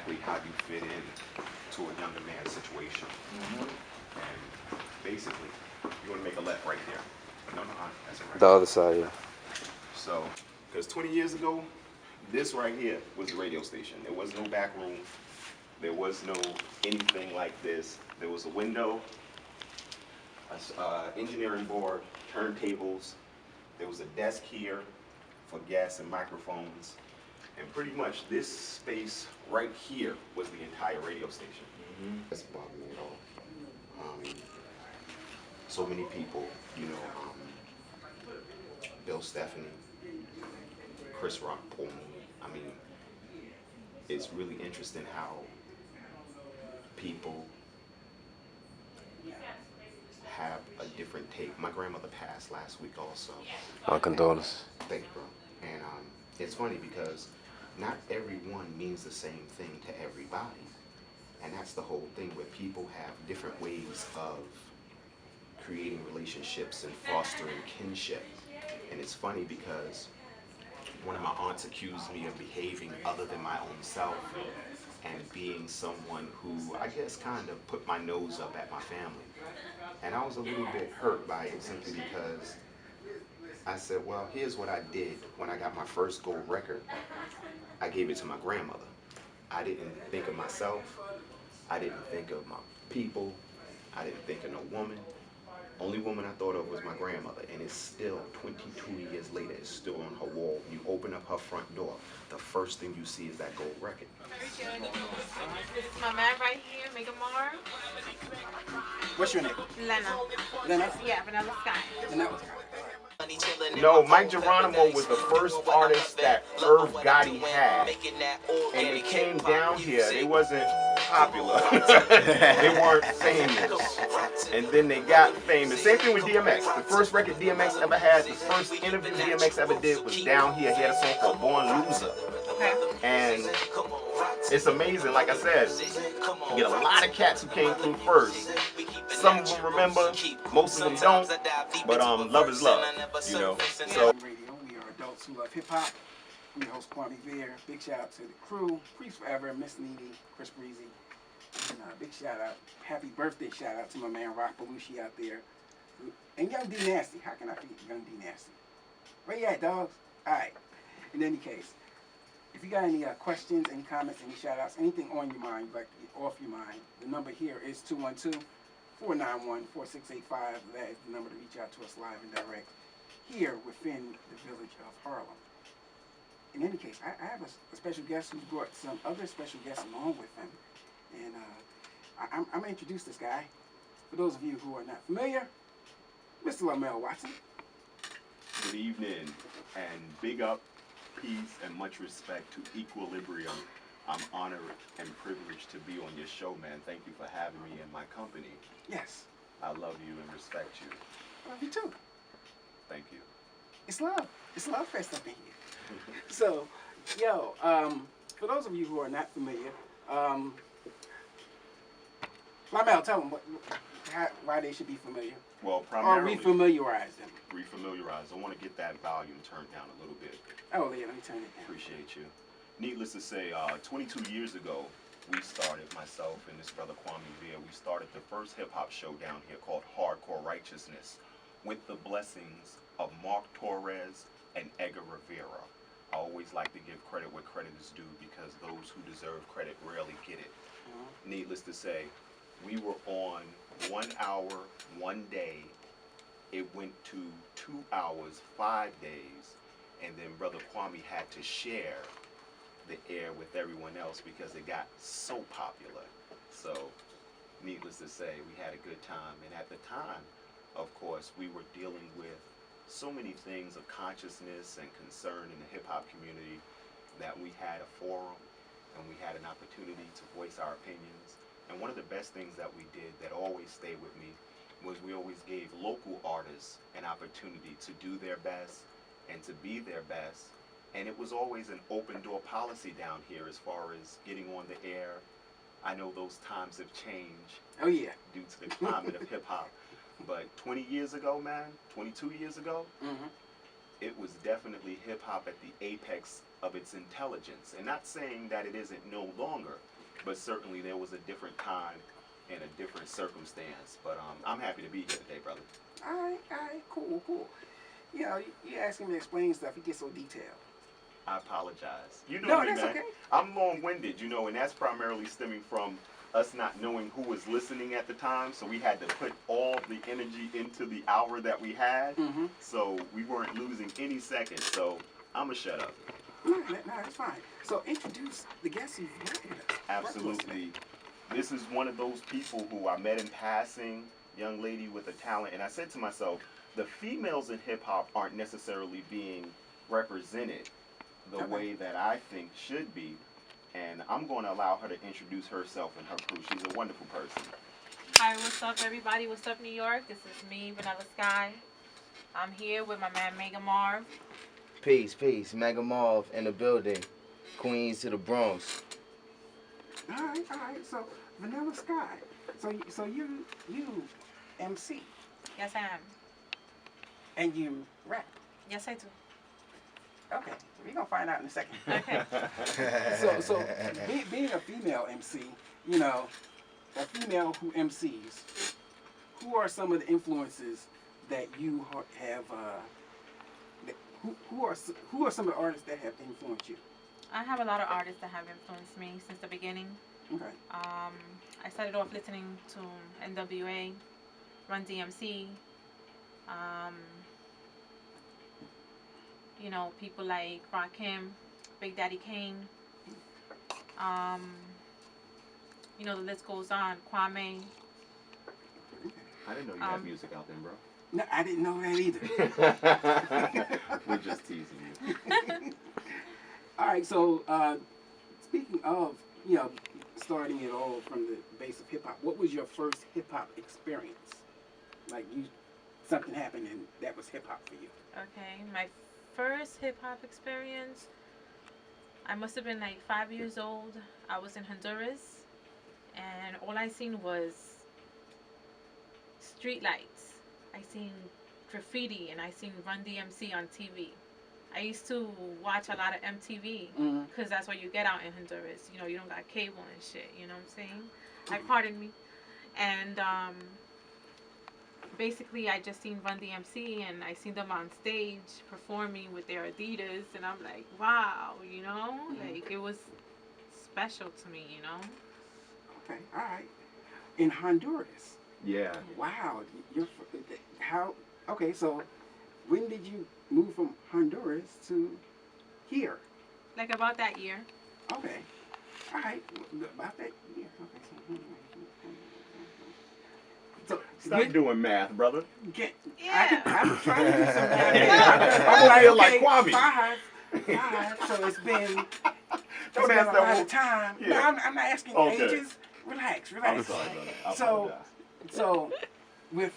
exactly how you fit in to a younger man's situation. And basically, you want to make a left right there. No, that's a right. The other side, yeah. So, because 20 years ago, this right here was the radio station. There was no back room. There was no anything like this. There was a window, engineering board, turntables. There was a desk here for gas and microphones. And pretty much this space right here was the entire radio station. That's bothered me at all. So many people, you know, Bill Stephanie, Chris Rock, Paul Mooney. I mean, it's really interesting how people have a different take. My grandmother passed last week also. My condolences. Thank you, bro. And it's funny because not everyone means the same thing to everybody. And that's the whole thing, where people have different ways of creating relationships and fostering kinship. And it's funny because one of my aunts accused me of behaving other than my own self and being someone who, I guess, kind of put my nose up at my family. And I was a little bit hurt by it, simply because I said, well, here's what I did when I got my first gold record. I gave it to my grandmother. I didn't think of myself. I didn't think of my people. I didn't think of no woman. Only woman I thought of was my grandmother, and it's still 22 years later, it's still on her wall. You open up her front door, the first thing you see is that gold record. Very good. This is my man right here, Mega Mar. What's your name? Lena. Lena? Yeah, Vanilla Sky. Lena? No, Mike Geronimo was the first artist that Irv Gotti had, and they came down here. They wasn't popular. They weren't famous, and then they got famous. Same thing with DMX. The first record DMX ever had, the first interview DMX ever did was down here. He had a song called Born Loser. Okay. And it's amazing, like I said, you get a lot of cats who came through first. Some of them remember, most of them don't, but love is love, you know. So Radio, we are adults who love hip hop. I'm your host, Kwame Veer. Big shout out to the crew, Priest Forever, Miss Nene, Chris Breezy. And big shout out, happy birthday shout out to my man Rock Belushi out there. And Young D Nasty, how can I forget Young D Nasty? Where you at, dogs? Alright, in any case, if you got any questions, any comments, any shout outs, anything on your mind, you'd like to get off your mind, the number here is 212-491-4685. That is the number to reach out to us live and direct here within the village of Harlem. In any case, I have a special guest who's brought some other special guests along with him. And I'm going to introduce this guy. For those of you who are not familiar, Mr. Lamel Watson. good evening, and big up, peace, and much respect to Equilibrium. I'm honored and privileged to be on your show, man. Thank you for having me in my company. Yes. I love you and respect you. I love you too. Thank you. It's love. It's love fest up in here. So, yo, for those of you who are not familiar, Lamel, tell them why they should be familiar. Well, primarily, or refamiliarize them. Refamiliarize. I want to get that volume turned down a little bit. Oh, yeah, let me turn it down. Appreciate you. Needless to say, 22 years ago, we started, myself and this brother Kwame Veer, we started the first hip-hop show down here called Hardcore Righteousness, with the blessings of Mark Torres and Edgar Rivera. I always like to give credit where credit is due, because those who deserve credit rarely get it. Needless to say, we were on 1 hour, 1 day. It went to 2 hours, 5 days, and then Brother Kwame had to share the air with everyone else because it got so popular. So, needless to say, we had a good time. And at the time, of course, we were dealing with so many things of consciousness and concern in the hip-hop community that we had a forum and we had an opportunity to voice our opinions. And one of the best things that we did that always stayed with me was we always gave local artists an opportunity to do their best and to be their best. And it was always an open door policy down here as far as getting on the air. I know those times have changed. Oh, yeah. Due to the climate of hip-hop. But 20 years ago, man, 22 years ago, it was definitely hip hop at the apex of its intelligence. And not saying that it isn't no longer, but certainly there was a different time and a different circumstance. But I'm happy to be here today, brother. All right, cool. You know, you ask him to explain stuff, he gets so detailed. I apologize. You know No, me, that's man. okay. I'm long-winded, and that's primarily stemming from us not knowing who was listening at the time. So we had to put all the energy into the hour that we had. Mm-hmm. So we weren't losing any seconds. So I'm going to shut up. No, that's fine. So introduce the guests you've worked with us. Absolutely. This is one of those people who I met in passing, young lady with a talent. And I said to myself, the females in hip-hop aren't necessarily being represented the way that I think should be. And I'm going to allow her to introduce herself and her crew. She's a wonderful person. Hi, what's up, everybody? What's up, New York? This is me, Vanilla Sky. I'm here with my man Mega Marv. Peace. Mega Marv in the building. Queens to the Bronx. All right. So Vanilla Sky. So you MC Yes, I am. and you rap. Yes, I do. Okay, we're gonna find out in a second. Okay. So being a female MC, a female who MCs, who are some of the influences that you have? Who are some of the artists that have influenced you? I have a lot of artists that have influenced me since the beginning. Okay. I started off listening to NWA, Run DMC. People like Rakim, Big Daddy Kane. The list goes on. Kwame. I didn't know you had music out there, bro. No, I didn't know that either. We're just teasing you. All right, so speaking of, starting it all from the base of hip hop, what was your first hip hop experience? Like something happened and that was hip hop for you. Okay, my first hip hop experience, I must have been like 5 years old. I was in Honduras, and all I seen was street lights. I seen graffiti, and I seen Run DMC on TV. I used to watch a lot of MTV because that's what you get out in Honduras. You don't got cable and shit. You know what I'm saying? Like, pardon me. And basically, I just seen Run DMC, and I seen them on stage performing with their Adidas, and I'm like, wow, like, it was special to me, Okay, all right. In Honduras. Yeah. Wow. Okay, so when did you move from Honduras to here? Like, about that year. Okay. All right. About that year. Okay. So Stop doing math, brother. I'm trying to do some Yeah. I'm like Kwame. Five. So it's been Don't a ask lot that. of time. Yeah. No, I'm not asking Okay. ages. Relax. I'm sorry, brother. I apologize. So with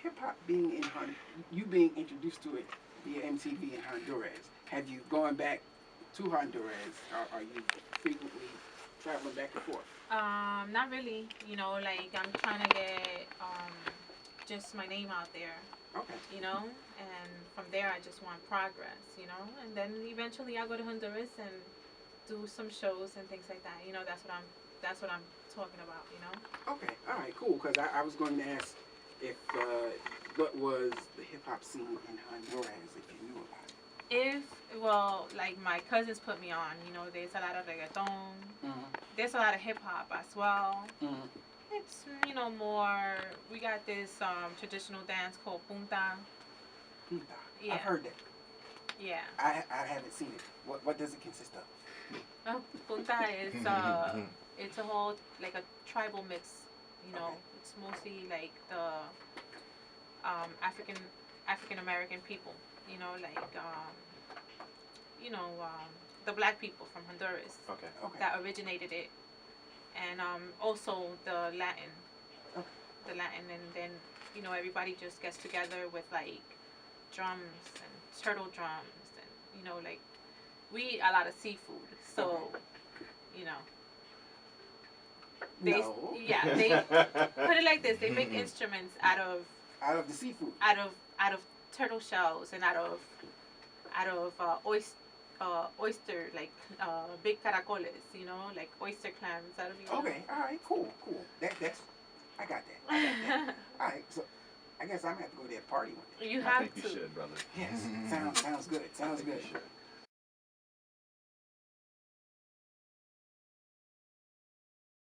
hip hop being in you being introduced to it via MTV in Honduras, have you gone back to Honduras? Or are you frequently traveling back and forth? Not really. Like, I'm trying to get just my name out there. Okay. And from there I just want progress, and then eventually I'll go to Honduras and do some shows and things like that. That's what I'm talking about, Okay, all right, cool. Because I was going to ask if what was the hip hop scene in Honduras, if you knew about it. Like, my cousins put me on, there's a lot of reggaeton, there's a lot of hip hop as well. It's, more, we got this traditional dance called punta. Punta. Yeah. I've heard that. Yeah. I haven't seen it. What does it consist of? Punta is it's a whole, like, a tribal mix. Okay. It's mostly like the African American people. The black people from Honduras Okay. that originated it, and also the Latin. Okay. The Latin, and then everybody just gets together with like drums and turtle drums, and like, we eat a lot of seafood, so they No. they put it like this: they make instruments out of the seafood. out of turtle shells and out of out of oyster, like big caracoles, you know, like oyster clams. That'll be Okay, all right, cool. That's, I got that. All right, so I guess I'm gonna have to go to that party one day. You I have think you to. should, brother. Yes, sounds good. Sounds I think good. you should.